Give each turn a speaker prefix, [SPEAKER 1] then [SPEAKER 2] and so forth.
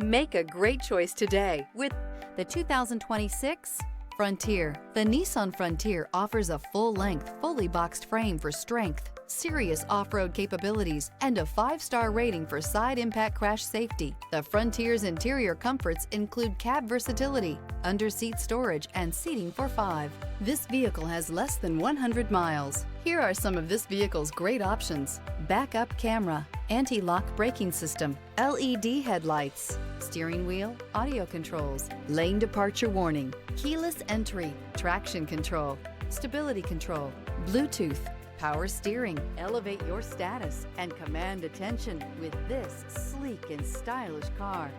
[SPEAKER 1] Make a great choice today with the 2026 Frontier. The Nissan Frontier offers a full-length, fully boxed frame for strength, serious off-road capabilities, and a 5-star rating for side impact crash safety. The Frontier's interior comforts include cab versatility, under-seat storage, and seating for 5. This vehicle has less than 100 miles. Here are some of this vehicle's great options: backup camera, anti-lock braking system, LED headlights, steering wheel audio controls, lane departure warning, keyless entry, traction control, stability control, Bluetooth, power steering. Elevate your status and command attention with this sleek and stylish car.